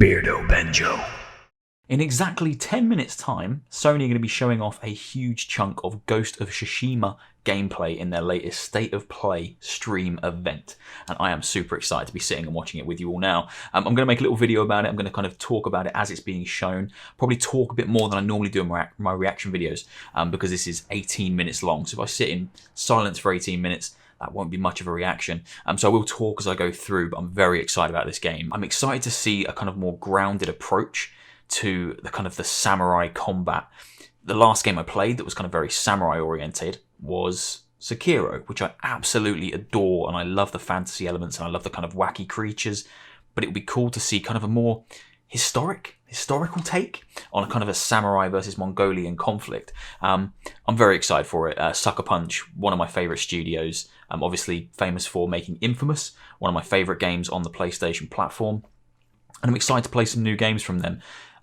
Beardo Banjo. In exactly 10 minutes time, Sony are going to be showing off a huge chunk of Ghost of Tsushima gameplay in their latest State of Play stream event. And I am super excited to be sitting and watching it with you all now. I'm going to make a little video about it. I'm going to kind of talk about it as it's being shown. Probably talk a bit more than I normally do in my reaction videos because this is 18 minutes long. So if I sit in silence for 18 minutes, that won't be much of a reaction. So I will talk as I go through, but I'm very excited about this game. I'm excited to see a kind of more grounded approach to the kind of the samurai combat. The last game I played that was kind of very samurai oriented was Sekiro, which I absolutely adore, and I love the fantasy elements and I love the kind of wacky creatures, but it would be cool to see kind of a more historical take on a kind of a samurai versus Mongolian conflict. I'm very excited for it. Sucker Punch, one of my favourite studios, obviously famous for making Infamous, one of my favourite games on the PlayStation platform, and I'm excited to play some new games from them.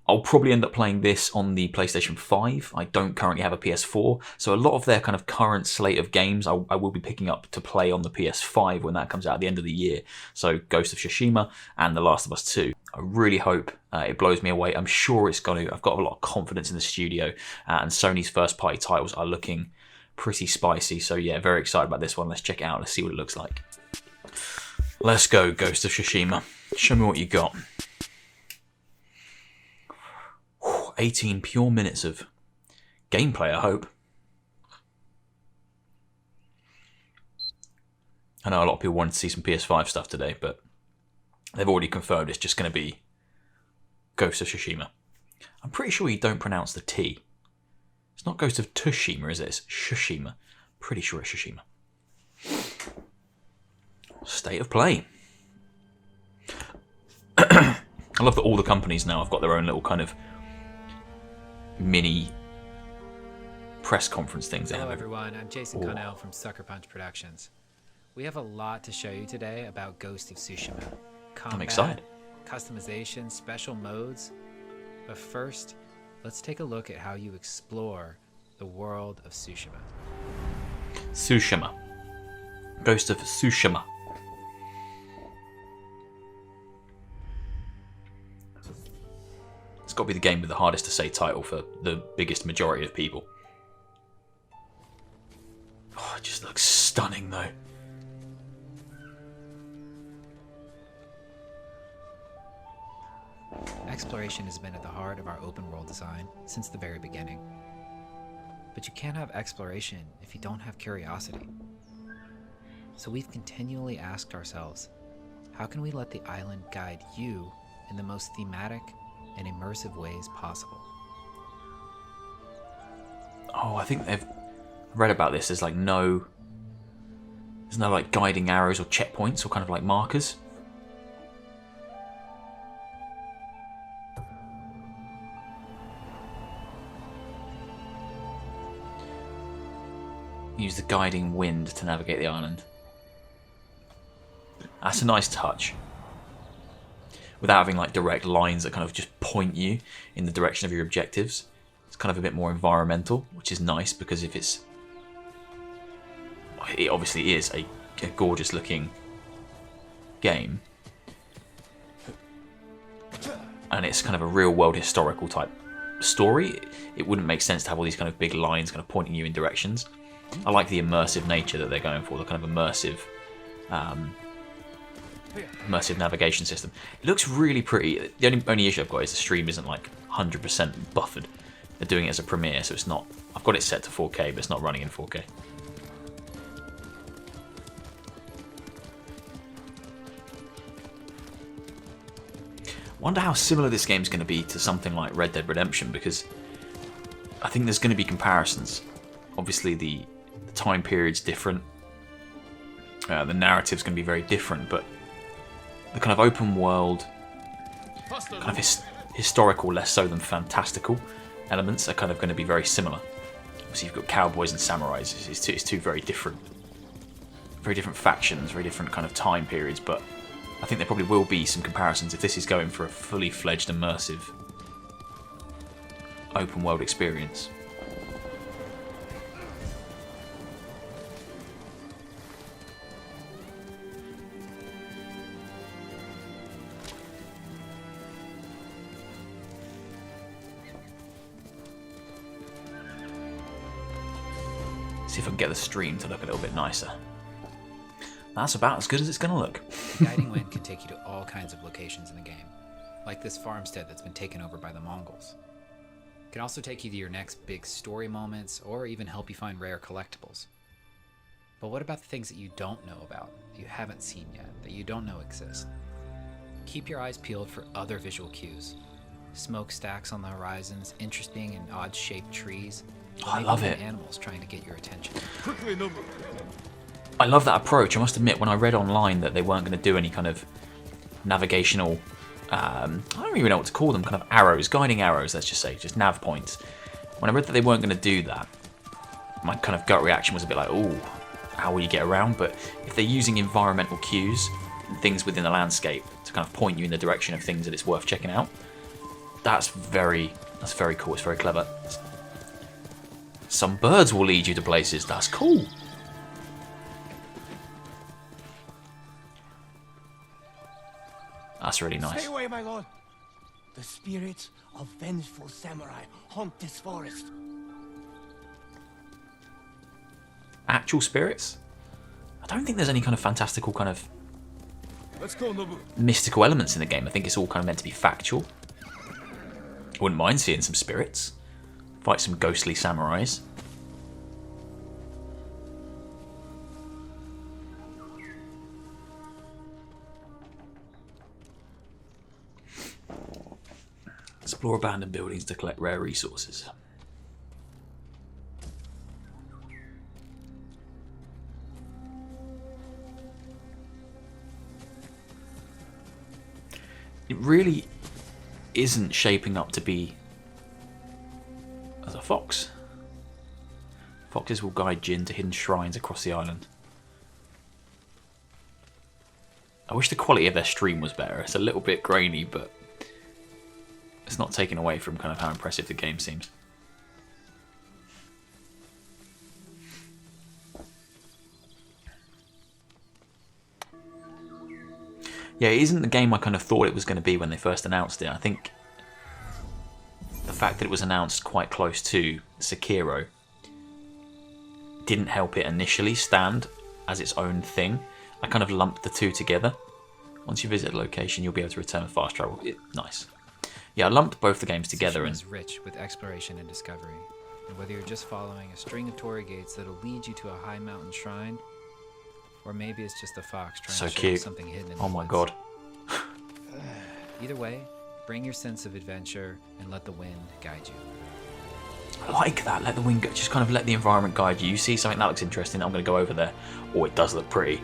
I'll probably end up playing this on the PlayStation 5. I don't currently have a PS4, so a lot of their kind of current slate of games I will be picking up to play on the PS5 when that comes out at the end of the year. So Ghost of Tsushima and The Last of Us 2. I really hope it blows me away. I'm sure it's going to. I've got a lot of confidence in the studio, and Sony's first party titles are looking pretty spicy. So yeah, very excited about this one. Let's check it out. Let's see what it looks like. Let's go, Ghost of Tsushima. Show me what you got. 18 pure minutes of gameplay, I hope. I know a lot of people wanted to see some PS5 stuff today, but they've already confirmed it's just going to be Ghost of Tsushima. I'm pretty sure you don't pronounce the T. It's not Ghost of Tsushima, is it? It's Tsushima. Pretty sure it's Tsushima. State of Play. I love that all the companies now have got their own little kind of mini press conference things. Hello everyone, I'm Jason Connell from Sucker Punch Productions. We have a lot to show you today about Ghost of Tsushima. Combat, I'm excited. Customization, special modes. But first, let's take a look at how you explore the world of Tsushima. Tsushima. Ghost of Tsushima. It's got to be the game with the hardest to say title for the biggest majority of people. Oh, it just looks stunning though. Exploration has been at the heart of our open world design since the very beginning. But you can't have exploration if you don't have curiosity. So we've continually asked ourselves, how can we let the island guide you in the most thematic and immersive ways possible? Oh, I think they've read about this. There's no like guiding arrows or checkpoints or kind of like markers. Use the guiding wind to navigate the island. That's a nice touch. Without having like direct lines that kind of just point you in the direction of your objectives. It's kind of a bit more environmental, which is nice because it obviously is a gorgeous looking game. And it's kind of a real world historical type story. It wouldn't make sense to have all these kind of big lines kind of pointing you in directions. I like the immersive nature that they're going for, the kind of immersive navigation system. It looks really pretty. The only issue I've got is the stream isn't like 100% buffered. They're doing it as a premiere, so it's not. I've got it set to 4K, but it's not running in 4K. Wonder how similar this game's going to be to something like Red Dead Redemption, because I think there's going to be comparisons. Obviously, the time period's different. The narrative's going to be very different, but the kind of open world, kind of historical, less so than fantastical elements are kind of going to be very similar. Obviously, you've got cowboys and samurais. It's two very different factions, very different kind of time periods. But I think there probably will be some comparisons if this is going for a fully fledged, immersive, open world experience. See if I can get the stream to look a little bit nicer. That's about as good as it's going to look. The guiding wind can take you to all kinds of locations in the game, like this farmstead that's been taken over by the Mongols. It can also take you to your next big story moments, or even help you find rare collectibles. But what about the things that you don't know about, that you haven't seen yet, that you don't know exist? Keep your eyes peeled for other visual cues. Smokestacks on the horizons, interesting and odd-shaped trees. Oh, I love it. Animals trying to get your attention. I love that approach. I must admit, when I read online that they weren't going to do any kind of navigational, I don't even know what to call them, kind of arrows, guiding arrows, let's just say, just nav points. When I read that they weren't going to do that, my kind of gut reaction was a bit like, oh, how will you get around? But if they're using environmental cues and things within the landscape to kind of point you in the direction of things that it's worth checking out, that's very cool. It's very clever. Some birds will lead you to places. That's cool. That's really nice. Stay away, my lord. The spirits of vengeful samurai haunt this forest. Actual spirits? I don't think there's any kind of fantastical kind of Let's go, Nobu. mystical elements in the game. I think it's all kind of meant to be factual. I wouldn't mind seeing some spirits. Fight some ghostly samurais. Explore abandoned buildings to collect rare resources. It really isn't shaping up to be as a fox. Foxes will guide Jin to hidden shrines across the island. I wish the quality of their stream was better. It's a little bit grainy, but it's not taken away from kind of how impressive the game seems. Yeah, it isn't the game I kind of thought it was going to be when they first announced it. I think the fact that it was announced quite close to Sekiro didn't help it initially stand as its own thing. I kind of lumped the two together. Once you visit a location, you'll be able to return with fast travel. Nice. Yeah, I lumped both the games together. Tsushima is rich with exploration and discovery. And whether you're just following a string of torii gates that'll lead you to a high mountain shrine, or maybe it's just a fox trying to show you something hidden in the Oh my woods. god. Either way, bring your sense of adventure and let the wind guide you. I like that. Let the wind go. Just kind of let the environment guide you. You see something that looks interesting, I'm going to go over there. Or it does look pretty.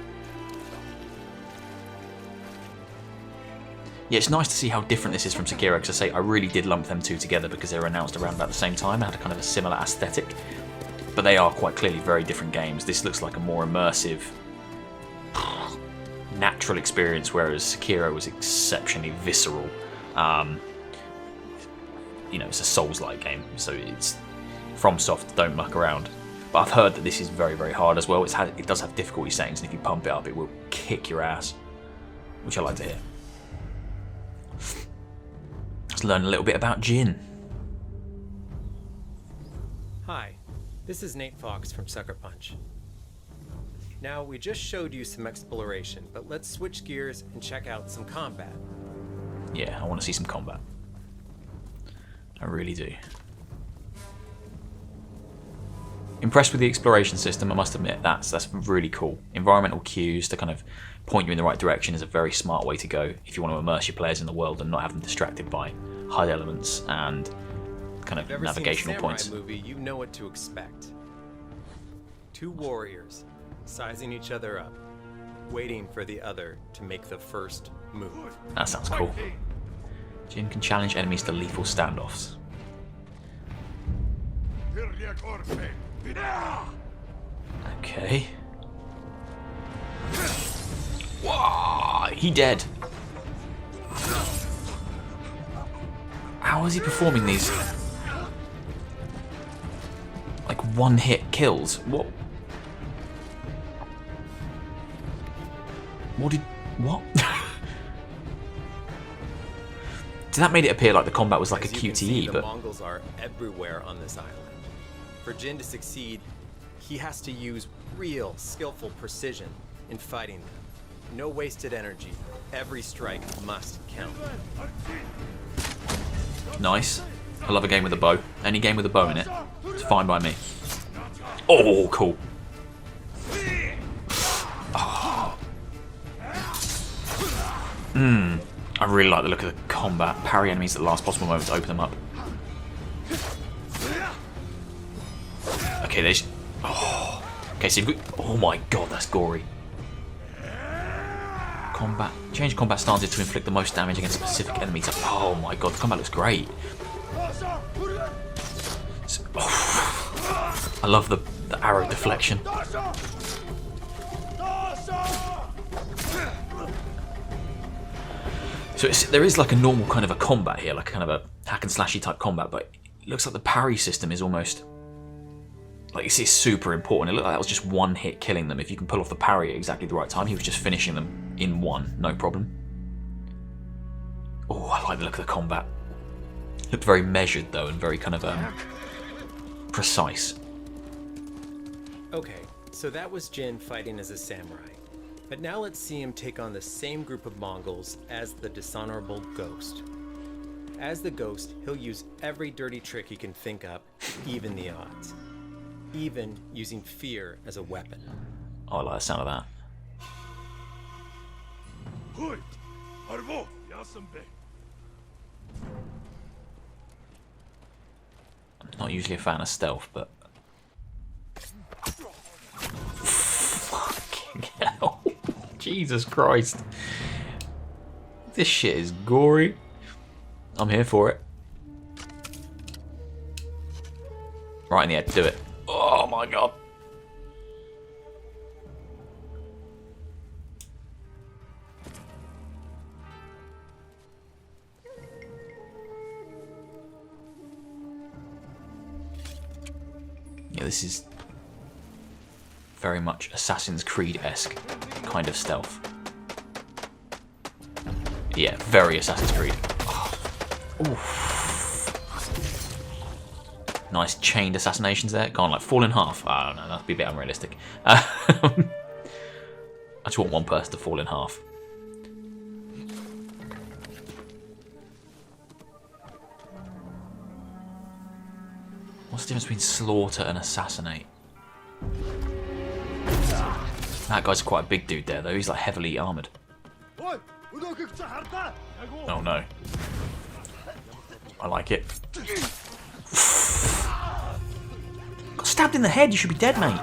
Yeah, it's nice to see how different this is from Sekiro, because I say I really did lump them two together because they were announced around about the same time and had a kind of a similar aesthetic. But they are quite clearly very different games. This looks like a more immersive, natural experience, whereas Sekiro was exceptionally visceral. You know, it's a Souls-like game, so it's FromSoft, don't muck around. But I've heard that this is very, very hard as well. It does have difficulty settings, and if you pump it up, it will kick your ass, which I like to hear. Let's learn a little bit about Jin. Hi, this is Nate Fox from Sucker Punch. Now, we just showed you some exploration, but let's switch gears and check out some combat. Yeah, I want to see some combat. I really do. Impressed with the exploration system, I must admit. That's really cool. Environmental cues to kind of point you in the right direction is a very smart way to go if you want to immerse your players in the world and not have them distracted by HUD elements and kind of If you've ever navigational seen a points. samurai movie, you know what to expect. Two warriors sizing each other up, waiting for the other to make the first move. That sounds cool. Jin can challenge enemies to lethal standoffs. Okay. Whoa, he dead. How is he performing these? Like one-hit kills? What? What? So that made it appear like the combat was like a As you can see, QTE, the but Mongols are everywhere on this island. For Jin to succeed, he has to use real, skillful precision in fighting them. No wasted energy. Every strike must count. Nice. I love a game with a bow. Any game with a bow in it, it's fine by me. Oh, cool. Oh. I really like the look of the combat. Parry enemies at the last possible moment to open them up. Okay, there's... Oh. Okay, so you've got... Oh my god, that's gory. Combat. Change combat stances to inflict the most damage against specific enemies. Oh my god, the combat looks great. Oh. I love the arrow deflection. So there is like a normal kind of a combat here, like kind of a hack and slashy type combat, but it looks like the parry system is almost... Like, it's super important. It looked like that was just one hit killing them. If you can pull off the parry at exactly the right time, he was just finishing them in one, no problem. Oh, I like the look of the combat. Looked very measured though, and very kind of precise. Okay, so that was Jin fighting as a samurai. But now let's see him take on the same group of Mongols as the dishonorable Ghost. As the Ghost, he'll use every dirty trick he can think up to even the odds. Even using fear as a weapon. Oh, I like the sound of that. I'm not usually a fan of stealth, but... Fucking hell. Jesus Christ. This shit is gory. I'm here for it. Right in the head, do it. Oh my god. Yeah, this is very much Assassin's Creed-esque kind of stealth. Yeah, very Assassin's Creed. Oh. Oof. Nice chained assassinations there. Gone like fall in half. I don't know, that'd be a bit unrealistic. I just want one person to fall in half. What's the difference between slaughter and assassinate? That guy's quite a big dude there though. He's like heavily armoured. Oh no. I like it. Got stabbed in the head, you should be dead, mate.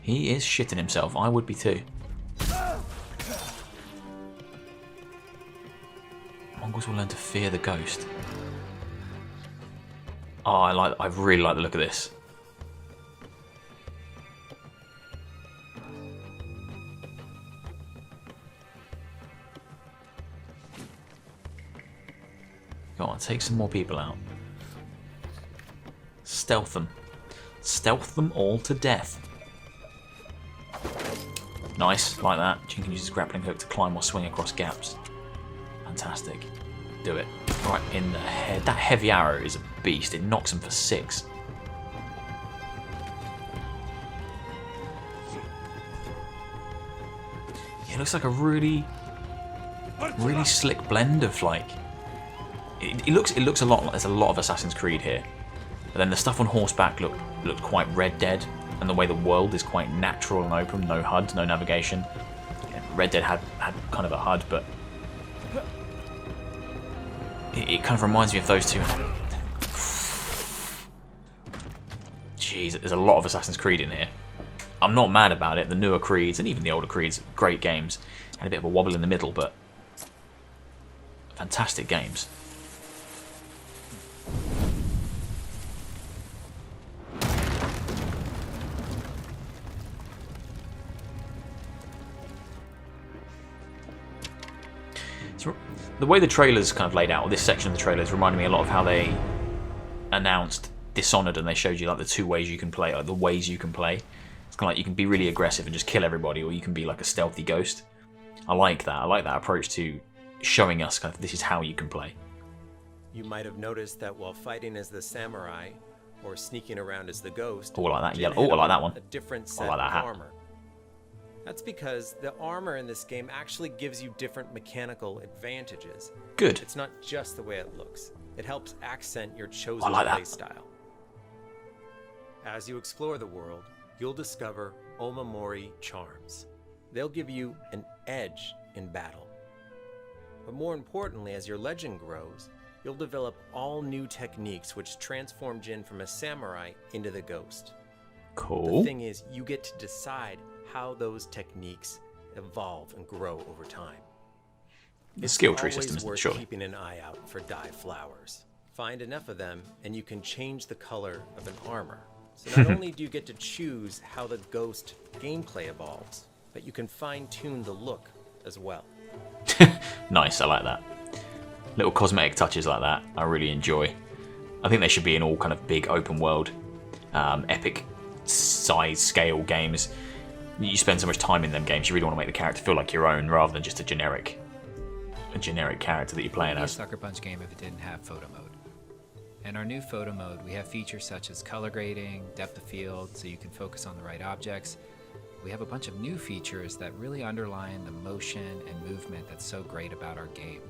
He is shitting himself, I would be too. Mongols will learn to fear the ghost. Oh, I really like the look of this. Go on, take some more people out. Stealth them. Stealth them all to death. Nice, like that. Jin can use his grappling hook to climb or swing across gaps. Fantastic. Do it. Right in the head. That heavy arrow is a beast. It knocks him for 6. It looks like a really slick blend of like... It looks a lot like there's a lot of Assassin's Creed here. But then the stuff on horseback looked quite Red Dead, and the way the world is quite natural and open, no HUD, no navigation. Yeah, Red Dead had kind of a HUD, but it kind of reminds me of those two. Jeez, there's a lot of Assassin's Creed in here. I'm not mad about it. The newer Creeds and even the older Creeds, great games. Had a bit of a wobble in the middle, but fantastic games. So, the way the trailers kind of laid out, or this section of the trailers, reminded me a lot of how they announced Dishonored, and they showed you like the 2 ways you can play, like the ways you can play. It's kind of like you can be really aggressive and just kill everybody, or you can be like a stealthy ghost. I like that. I like that approach to showing us kind of this is how you can play. You might have noticed that while fighting as the samurai or sneaking around as the ghost, Oh, I like that Jin yellow. Oh, had I like that one. a different I set like that of hat. armor. That's because the armor in this game actually gives you different mechanical advantages. Good. It's not just the way it looks. It helps accent your chosen I like that. playstyle. As you explore the world, you'll discover Omamori charms. They'll give you an edge in battle. But more importantly, as your legend grows, you'll develop all new techniques which transform Jin from a samurai into the ghost. Cool. The thing is, you get to decide how those techniques evolve and grow over time. The skill tree Always system, isn't it? worth Surely. keeping an eye out for dye flowers. Find enough of them, and you can change the color of an armor. So not only do you get to choose how the ghost gameplay evolves, but you can fine-tune the look as well. Nice, I like that. Little cosmetic touches like that, I really enjoy. I think they should be in all kind of big open world, epic size scale games. You spend so much time in them games, you really want to make the character feel like your own rather than just a generic character that you're playing It would be a as. Sucker Punch game if it didn't have photo mode. In our new photo mode, we have features such as color grading, depth of field, so you can focus on the right objects. We have a bunch of new features that really underline the motion and movement that's so great about our game.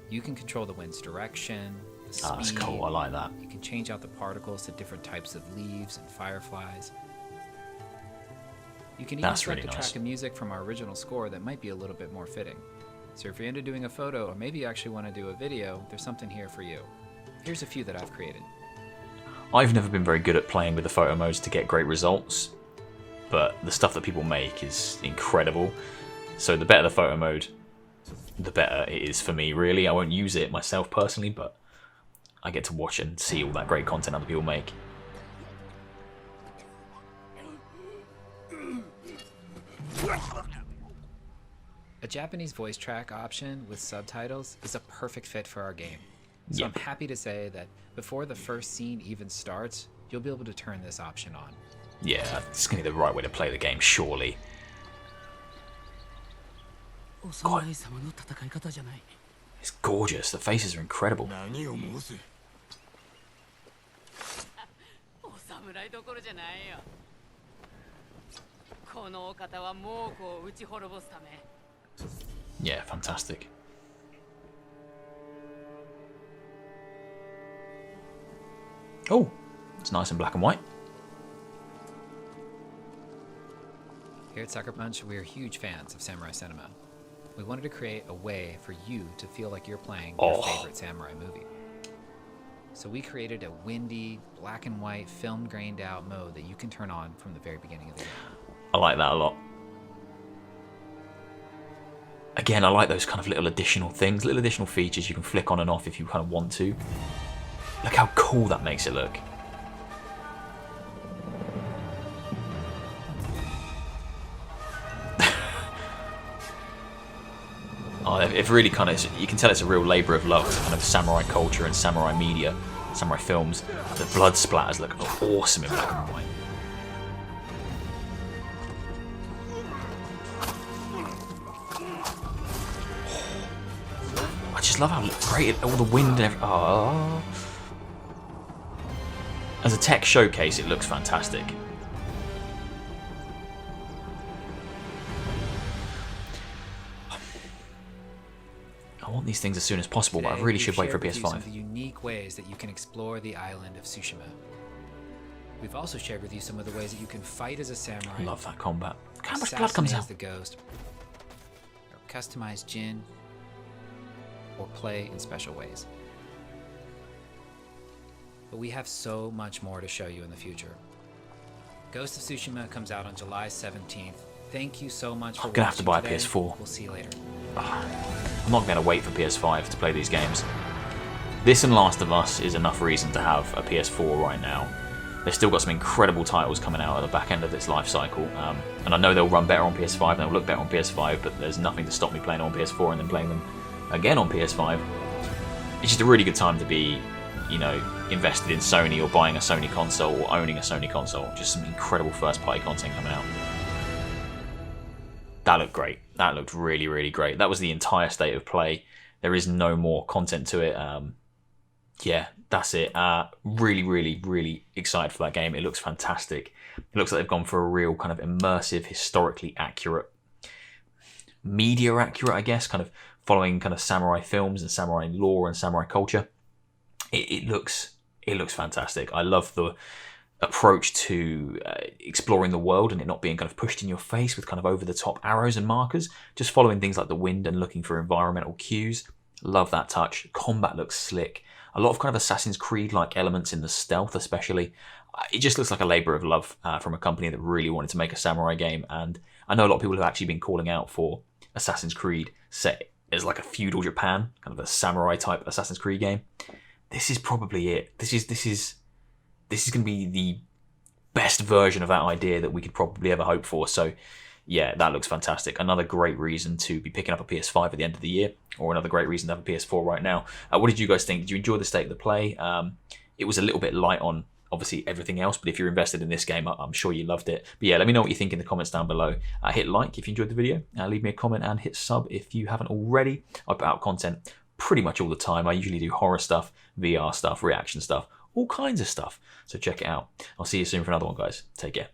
You can control the wind's direction, the speed. That's cool, I like that. You can change out the particles to different types of leaves and fireflies. You can even That's select really a nice. track of music from our original score that might be a little bit more fitting. So if you're into doing a photo, or maybe you actually want to do a video, there's something here for you. Here's a few that I've created. I've never been very good at playing with the photo modes to get great results, but the stuff that people make is incredible. So the better the photo mode, the better it is for me, really. I won't use it myself personally, but I get to watch and see all that great content other people make. A Japanese voice track option with subtitles is a perfect fit for our game. So Yep. I'm happy to say that before the first scene even starts, you'll be able to turn this option on. Yeah, it's going to be the right way to play the game, surely. お侍様の戦い方じゃない。 It's gorgeous. The faces are incredible. 何を申す。お侍どころじゃないよ。このお方は猛虎を打ち滅ぼすため。 Yeah, fantastic. Oh, it's nice and black and white. Here at Sucker Punch, we are huge fans of samurai cinema. We wanted to create a way for you to feel like you're playing your favorite samurai movie. So we created a windy, black and white, film grained out mode that you can turn on from the very beginning of the game. I like that a lot. Again, I like those kind of little additional things, little additional features you can flick on and off if you kind of want to. Look how cool that makes it look. Oh, it really kind of, you can tell it's a real labour of love to kind of samurai culture and samurai media, samurai films. The blood splatters look awesome in black and white. I just love how great all the wind and everything. Oh. As a tech showcase, it looks fantastic. I want these things as soon as possible, but I Today, really we've should wait for shared with you some PS5. of the unique ways that you can explore the island of Tsushima. We've also shared with you some of the ways that you can fight as a samurai, I love that combat. Look how much blood comes assassinate out. as the ghost, or customize Jin, or play in special ways. But we have so much more to show you in the future. Ghost of Tsushima comes out on July 17th. Thank you so much for I'm gonna have to buy a watching today. PS4. We'll see you later. I'm not going to wait for PS5 to play these games. This and Last of Us is enough reason to have a PS4 right now. They've still got some incredible titles coming out at the back end of its life cycle, and I know they'll run better on PS5 and they'll look better on PS5, but there's nothing to stop me playing on PS4 and then playing them again on PS5. It's just a really good time to be, you know, invested in Sony or buying a Sony console or owning a Sony console. Just some incredible first-party content coming out. that looked great. That looked really, really great. That was the entire state of play. There is no more content to it. Yeah, that's it. Really, really, really excited for that game. It looks fantastic. It looks like they've gone for a real kind of immersive, historically accurate, media accurate, I guess, kind of following kind of samurai films and samurai lore and samurai culture. It looks fantastic. I love the approach to exploring the world and it not being kind of pushed in your face with kind of over the top arrows and markers, just following things like the wind and looking for environmental cues. Love that touch. Combat looks slick. A lot of kind of Assassin's Creed like elements in the stealth especially. It just looks like a labour of love from a company that really wanted to make a samurai game, and I know a lot of people have actually been calling out for Assassin's Creed set as like a feudal Japan, kind of a samurai type Assassin's Creed game. This is probably it. This is going to be the best version of that idea that we could probably ever hope for. So yeah, that looks fantastic. Another great reason to be picking up a PS5 at the end of the year, or another great reason to have a PS4 right now. What did you guys think? Did you enjoy the state of the play? It was a little bit light on obviously everything else, but if you're invested in this game, I'm sure you loved it. But yeah, let me know what you think in the comments down below. Hit like if you enjoyed the video, leave me a comment and hit sub if you haven't already. I put out content pretty much all the time. I usually do horror stuff, VR stuff, reaction stuff, all kinds of stuff. So check it out. I'll see you soon for another one, guys. Take care.